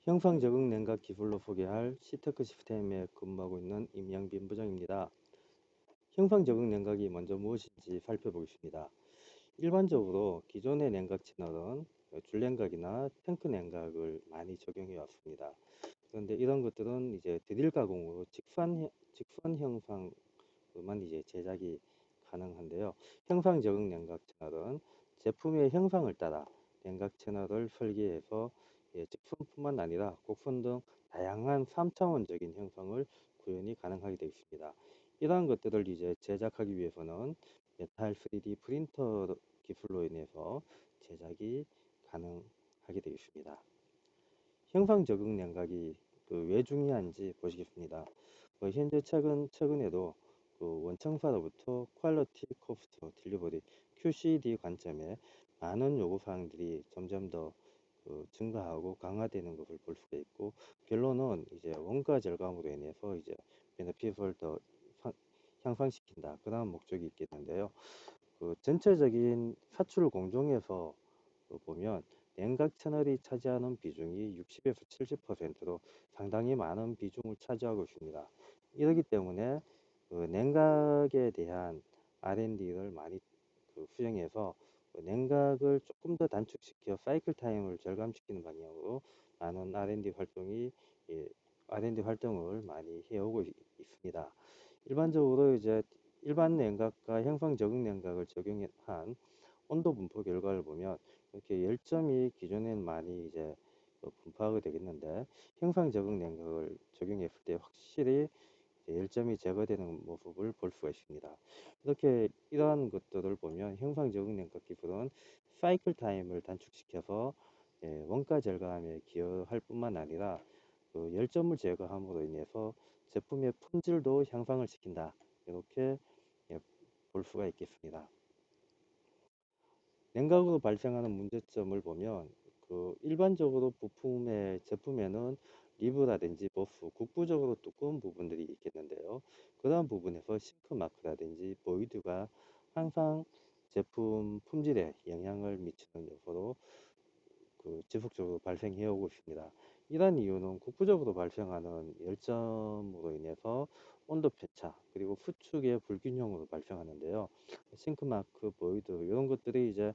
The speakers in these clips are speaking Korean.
형상 적응 냉각 기술로 소개할 시테크 시스템에 근무하고 있는 임양빈 부장입니다. 형상 적응 냉각이 먼저 무엇인지 살펴보겠습니다. 일반적으로 기존의 냉각 채널은 줄냉각이나 탱크 냉각을 많이 적용해 왔습니다. 그런데 이런 것들은 이제 드릴 가공으로 직선 형상만 이제 제작이 가능한데요. 형상 적응 냉각 채널은 제품의 형상을 따라 냉각 채널을 설계해서 직선뿐만 아니라 곡선 등 다양한 3차원적인 형상을 구현이 가능하게 되어 있습니다. 이러한 것들을 이제 제작하기 위해서는 메탈 3D 프린터 기술로 인해서 제작이 가능하게 되어 있습니다. 형상 적응 냉각이 왜 중요한지 보시겠습니다. 현재 최근에도 원청사로부터 퀄리티 코스트 딜리버리 QCD 관점에 많은 요구사항들이 점점 더 증가하고 강화되는 것을 볼 수가 있고, 결론은 이제 원가 절감으로 인해서 이제 베네핏을 더 향상시킨다, 그런 목적이 있겠는데요. 전체적인 사출 공정에서 보면 냉각 채널이 차지하는 비중이 60에서 70%로 상당히 많은 비중을 차지하고 있습니다. 이렇기 때문에 냉각에 대한 R&D를 많이 수행해서 냉각을 조금 더 단축시켜 사이클 타임을 절감시키는 방향으로 많은 예, R&D 활동을 많이 해오고 있습니다. 일반적으로 이제 일반 냉각과 형상 적응 냉각을 적용한 온도 분포 결과를 보면 이렇게 열점이 기존에는 많이 이제 분포하게 되겠는데, 형상 적응 냉각을 적용했을 때 확실히 열점이 제거되는 모습을 볼 수가 있습니다. 이렇게 이러한 것들을 보면 형상 적응 냉각 기술은 사이클 타임을 단축시켜서 원가 절감에 기여할 뿐만 아니라 열점을 제거함으로 인해서 제품의 품질도 향상을 시킨다, 이렇게 예, 볼 수가 있겠습니다. 냉각으로 발생하는 문제점을 보면 일반적으로 부품의 제품에는 리브라든지 버프, 국부적으로 두꺼운 부분들이 있겠는데요. 그러한 부분에서 싱크 마크라든지 보이드가 항상 제품 품질에 영향을 미치는 요소로 지속적으로 발생해 오고 있습니다. 이러한 이유는 국부적으로 발생하는 열점으로 인해서 온도 편차, 그리고 수축의 불균형으로 발생하는데요. 싱크마크, 보이드 이런 것들이 이제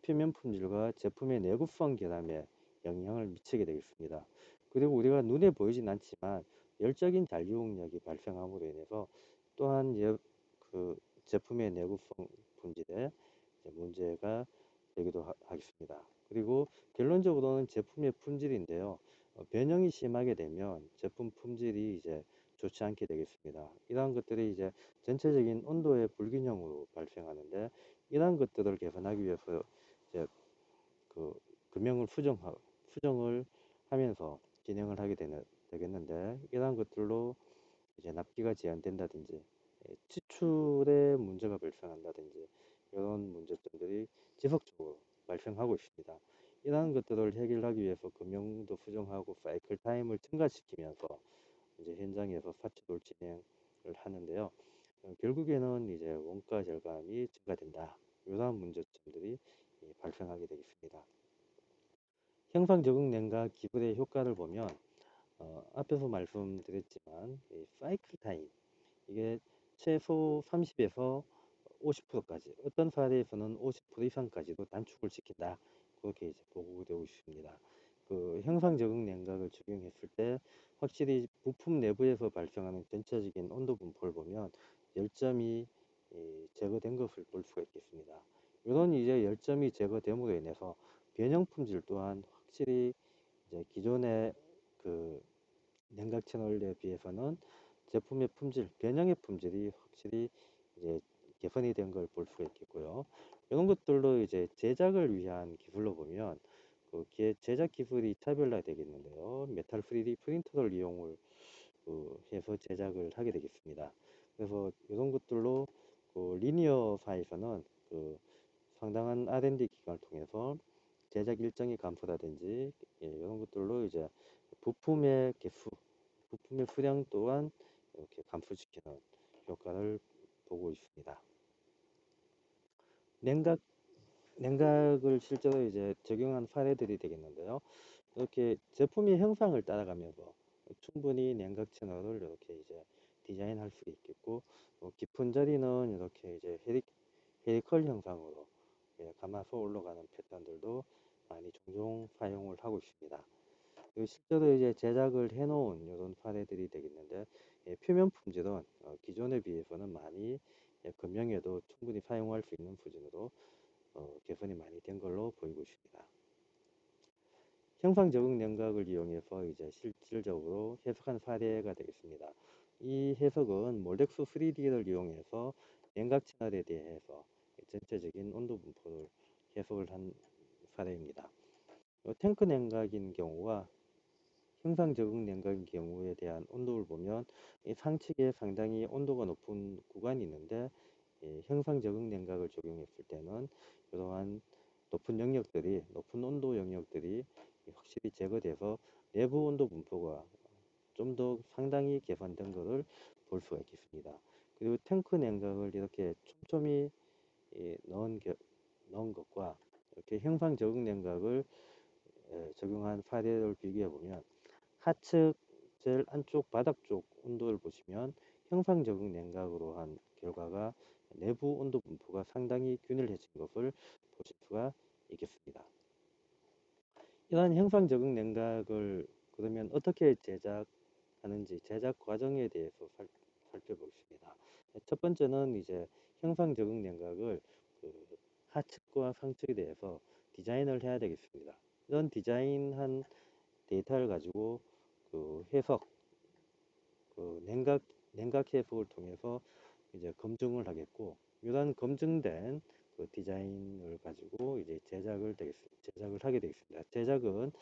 표면 품질과 제품의 내구성 결함에 영향을 미치게 되겠습니다. 그리고 우리가 눈에 보이진 않지만 열적인 잔유용력이 발생함으로 인해서 또한 제품의 내구성 품질에 문제가 되기도 하겠습니다. 그리고 결론적으로는 제품의 품질인데요. 변형이 심하게 되면 제품 품질이 이제 좋지 않게 되겠습니다. 이러한 것들이 이제 전체적인 온도의 불균형으로 발생하는데, 이러한 것들을 개선하기 위해서 이제 그 금형을 수정을 하면서 진행을 되겠는데, 이러한 것들로 이제 납기가 제한된다든지 지출에 문제가 발생한다든지 이런 문제점들이 지속적으로 발생하고 있습니다. 이러한 것들을 해결하기 위해서 금융도 수정하고 사이클 타임을 증가시키면서 이제 현장에서 사치돌 진행을 하는데요. 결국에는 이제 원가 절감이 증가된다, 이러한 문제점들이 발생하게 되겠습니다. 형상 적응 냉각 기술의 효과를 보면 앞에서 말씀드렸지만 사이클 타임, 이게 최소 30에서 50%까지, 어떤 사례에서는 50% 이상까지도 단축을 시킨다, 그렇게 이제 보고되고 있습니다. 형상 적응 냉각을 적용했을 때 확실히 부품 내부에서 발생하는 전체적인 온도 분포를 보면 열점이 제거된 것을 볼 수가 있겠습니다. 이런 이제 열점이 제거됨으로 인해서 변형 품질 또한 확실히 이제 기존의 그 냉각 채널에 비해서는 제품의 품질, 변형의 품질이 확실히 이제 개선이 된 걸 볼 수가 있겠고요. 이런 것들로 이제 제작을 위한 기술로 보면 제작 기술이 차별화 되겠는데요. 메탈 3D 프린터를 이용을 해서 제작을 하게 되겠습니다. 그래서 이런 것들로 리니어사에서는 상당한 R&D 기간을 통해서 제작 일정이 감소라든지 이런 것들로 이제 부품의 개수, 부품의 수량 또한 이렇게 감소시키는 효과를 보고 있습니다. 냉각 냉각을 실제로 이제 적용한 사례들이 되겠는데요. 이렇게 제품의 형상을 따라가면서 충분히 냉각 채널을 이렇게 이제 디자인할 수 있겠고, 깊은 자리는 이렇게 이제 헤리컬 형상으로 감아서 올라가는 패턴들도 많이 종종 사용을 하고 있습니다. 그리고 실제로 이제 제작을 해놓은 이런 사례들이 되겠는데, 표면 품질은 기존에 비해서는 많이 금형에도 충분히 사용할 수 있는 수준으로 개선이 많이 된 걸로 보이고 있습니다. 형상 적응 냉각을 이용해서 이제 실질적으로 해석한 사례가 되겠습니다. 이 해석은 몰덱스 3D를 이용해서 냉각 채널에 대해서 전체적인 온도 분포를 해석을 한 사례입니다. 탱크 냉각인 경우와 형상 적응 냉각인 경우에 대한 온도를 보면 이 상측에 상당히 온도가 높은 구간이 있는데, 형상 적응 냉각을 적용했을 때는 이러한 높은 온도 영역들이 확실히 제거돼서 내부 온도 분포가 좀 더 상당히 개선된 것을 볼 수가 있겠습니다. 그리고 탱크 냉각을 이렇게 촘촘히 넣은 것과 이렇게 형상 적응 냉각을 적용한 사례를 비교해 보면, 하측 제일 안쪽 바닥 쪽 온도를 보시면 형상 적응 냉각으로 한 결과가 내부 온도 분포가 상당히 균일해진 것을 보실 수가 있겠습니다. 이러한 형상 적응 냉각을 그러면 어떻게 제작하는지 제작 과정에 대해서 살펴보겠습니다. 첫 번째는 이제 형상 적응 냉각을 그 하측과 상측에 대해서 디자인을 해야 되겠습니다. 이런 디자인한 데이터를 가지고 그 해석, 냉각 해석을 통해서 이제 검증을 하겠고, 이러한 검증된 그 디자인을 가지고 이제 제작을 하게 되겠습니다. 제작은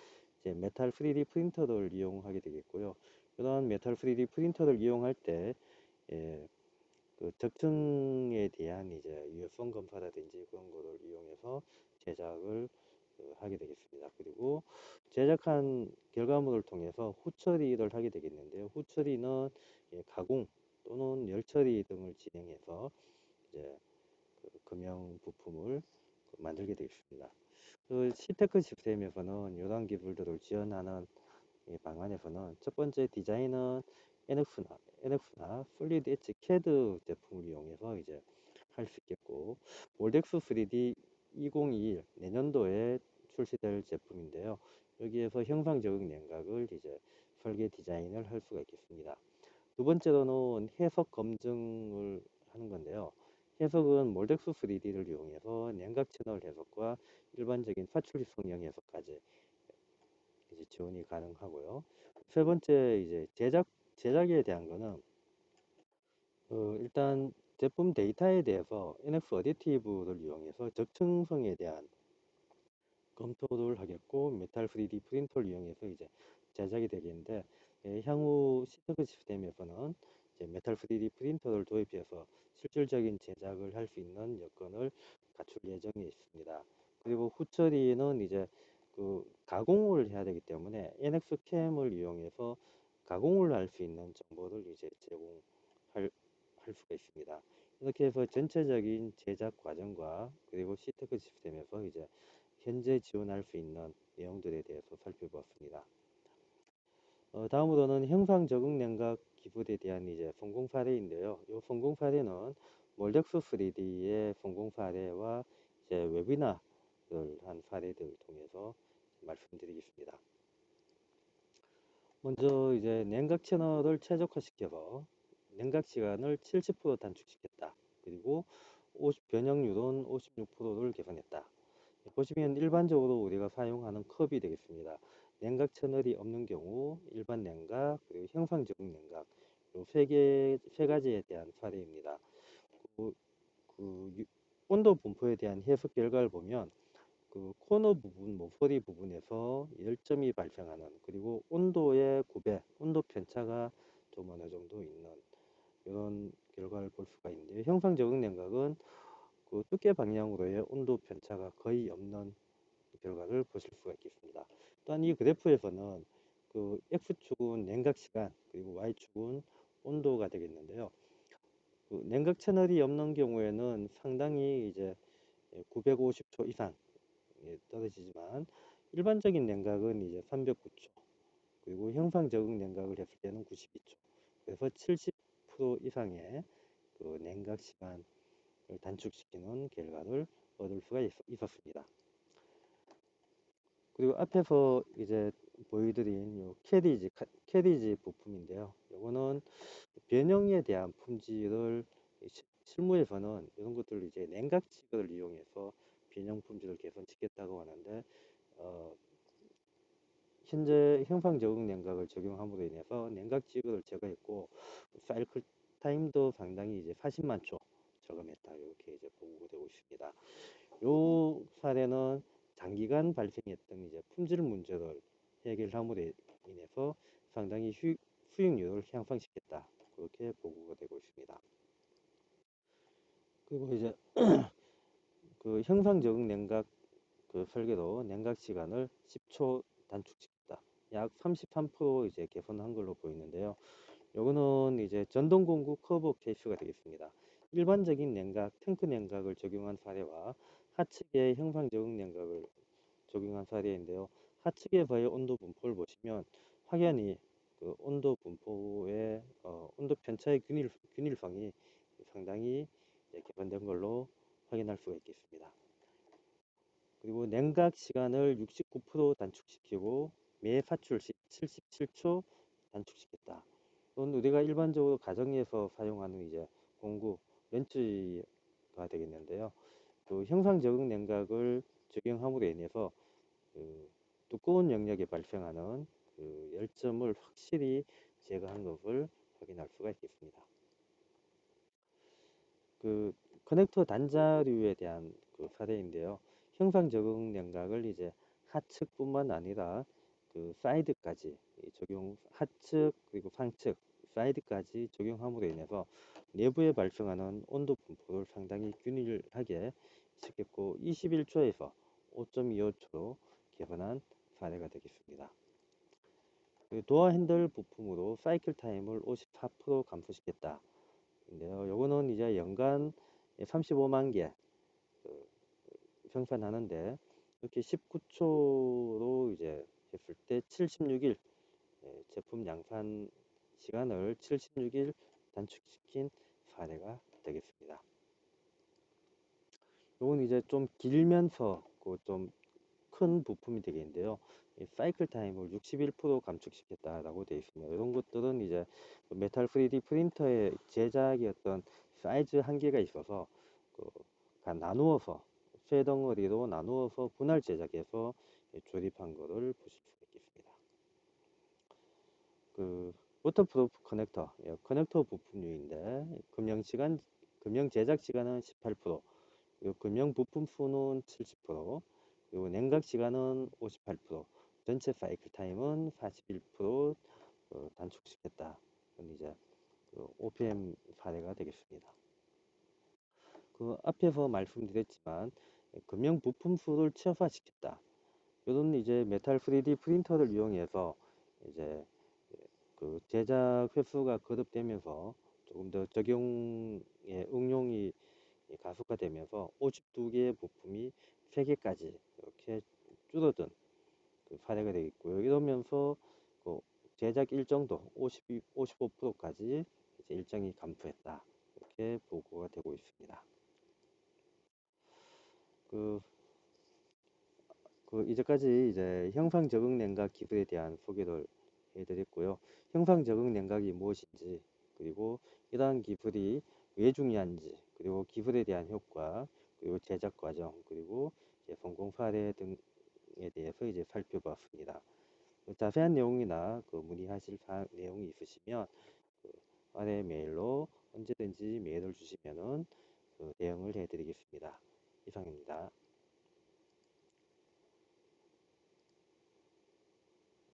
이제 메탈 3D 프린터를 이용하게 되겠고요. 이러한 메탈 3D 프린터를 이용할 때 예, 그 적층에 대한 이제 유효성 검사라든지 그런 거를 이용해서 제작을 하게 되겠습니다. 그리고 제작한 결과물을 통해서 후처리를 하게 되겠는데요. 후처리는 가공 또는 열처리 등을 진행해서 이제 그 금형 부품을 만들게 되겠습니다. 그 시테크 시스템에서는 이러한 기술들을 지원하는 방안에서는 첫 번째 디자인은 NX나 솔리드 엣지 CAD 제품을 이용해서 이제 할 수 있겠고, 몰덱스 3D 2021 내년도에 출시될 제품인데요. 여기에서 형상 적응 냉각을 이제 설계 디자인을 할 수가 있겠습니다. 두 번째로는 해석 검증을 하는 건데요. 해석은 몰덱스 3D를 이용해서 냉각 채널 해석과 일반적인 파출리 성형 해석까지 이제 지원이 가능하고요. 세 번째 이제 제작에 대한 거는 일단 제품 데이터에 대해서 NX 어디티브를 이용해서 적층성에 대한 검토를 하겠고, 메탈 3D 프린터를 이용해서 이제 제작이 되겠는데, 향후 시트크 시스템에서는 이제 메탈 3D 프린터를 도입해서 실질적인 제작을 할 수 있는 여건을 갖출 예정에 있습니다. 그리고 후처리는 이제 그 가공을 해야 되기 때문에 NX 캠을 이용해서 가공을 할 수 있는 정보를 이제 할 수가 있습니다. 이렇게 해서 전체적인 제작 과정과 그리고 시트크 시스템에서 이제 현재 지원할 수 있는 내용들에 대해서 살펴보았습니다. 다음으로는 형상 적응 냉각 기술에 대한 이제 성공 사례인데요. 이 성공 사례는 몰덱스 3D의 성공 사례와 이제 웨비나를 한 사례들을 통해서 말씀드리겠습니다. 먼저 이제 냉각 채널을 최적화시켜서 냉각 시간을 70% 단축시켰다. 그리고 변형률은 56%를 개선했다. 보시면 일반적으로 우리가 사용하는 컵이 되겠습니다. 냉각 채널이 없는 경우 일반 냉각 그리고 형상 적응 냉각 세 가지에 대한 사례입니다. 그, 그 온도 분포에 대한 해석 결과를 보면 그 코너 부분, 모서리 부분에서 열점이 발생하는, 그리고 온도의 9배, 온도 편차가 좀 어느 정도 있는 이런 결과를 볼 수가 있는데요. 형상 적응 냉각은 그 두께 방향으로의 온도 편차가 거의 없는 결과를 보실 수가 있겠습니다. 또한 이 그래프에서는 그 X축은 냉각 시간, 그리고 Y축은 온도가 되겠는데요. 그 냉각 채널이 없는 경우에는 상당히 이제 950초 이상 떨어지지만 일반적인 냉각은 이제 309초, 그리고 형상 적응 냉각을 했을 때는 92초. 그래서 70% 이상의 그 냉각 시간을 단축시키는 결과를 얻을 수가 있었습니다. 그리고 앞에서 이제 보여드린 요 캐리지 부품인데요. 이거는 변형에 대한 품질을 실무에서는 이런 것들을 이제 냉각직을 이용해서 변형 품질을 개선시켰다고 하는데, 어, 현재 형상 적응 냉각을 적용함으로 인해서 냉각직을 제거했고 사이클 타임도 상당히 이제 40만 초 저감했다, 이렇게 이제 보고가 되고 있습니다. 요 사례는 장기간 발생했던 이제 품질 문제를 해결함으로 인해서 상당히 수익률을 향상시켰다, 그렇게 보고가 되고 있습니다. 그리고 이제 그 형상 적응 냉각 그 설계도 냉각 시간을 10초 단축시켰다. 약 33% 이제 개선한 걸로 보이는데요. 요거는 이제 전동 공구 커브 케이스가 되겠습니다. 일반적인 냉각, 탱크 냉각을 적용한 사례와 하측의 형상 적응 냉각을 적용한 사례인데요. 하측에서의 온도 분포를 보시면 확연히 그 온도 분포의 온도 편차의 균일성이 상당히 개선된 걸로 확인할 수가 있겠습니다. 그리고 냉각 시간을 69% 단축시키고 매 사출 시 77초 단축시켰다. 이건 우리가 일반적으로 가정에서 사용하는 이제 공구 렌치가 되겠는데요. 그 형상 적응 냉각을 적용함으로 인해서 그 두꺼운 영역에 발생하는 그 열점을 확실히 제거한 것을 확인할 수가 있겠습니다. 그 커넥터 단자류에 대한 그 사례인데요. 형상 적응 냉각을 이제 하측뿐만 아니라 그 사이드까지 적용, 하측 그리고 상측 사이드까지 적용함으로 인해서 내부에 발생하는 온도 분포를 상당히 균일하게 시켰고 21초에서 5.25초로 개선한 사례가 되겠습니다. 도어 핸들 부품으로 사이클 타임을 54% 감소시켰다. 인데요. 요거는 이제 연간 35만 개 그, 생산하는데 이렇게 19초로 이제 했을 때 76일 제품 양산 시간을 76일 단축시킨 사례가 되겠습니다. 요건 이제 좀 길면서 좀 큰 부품이 되겠는데요. 사이클 타임을 61% 감축시켰다라고 되어 있습니다. 이런 것들은 이제 메탈 3D 프린터의 제작의 어떤 사이즈 한계가 있어서 그 나누어서 쇠 덩어리로 나누어서 분할 제작해서 조립한 거를 보실 수 있겠습니다. 그 워터프루프 커넥터, 커넥터 부품류인데 금형 제작 시간은 18%, 그리고 금형 부품 수는 70%, 그리고 냉각 시간은 58%, 전체 사이클 타임은 41% 단축시켰다. 그건 이제 그 OPM 사례가 되겠습니다. 그 앞에서 말씀드렸지만 금형 부품 수를 최소화시켰다. 이런 이제 메탈 3D 프린터를 이용해서 이제 그 제작 횟수가 거듭되면서 조금 더 적용의 응용이 가속화되면서 52개의 부품이 3개까지 이렇게 줄어든 그 사례가 되겠고요. 이러면서 그 제작 일정도 55%까지 이제 일정이 감소했다, 이렇게 보고가 되고 있습니다. 그, 이제까지 이제 형상 적응 냉각 기술에 대한 소개를 해드렸고요. 형상 적응 냉각이 무엇인지, 그리고 이러한 기술이 왜 중요한지, 그리고 기술에 대한 효과, 그리고 제작 과정, 그리고 이제 성공 사례 등에 대해서 이제 살펴봤습니다. 자세한 내용이나 문의하실 내용이 있으시면 아래 메일로 언제든지 메일을 주시면은 대응을 해드리겠습니다. 이상입니다.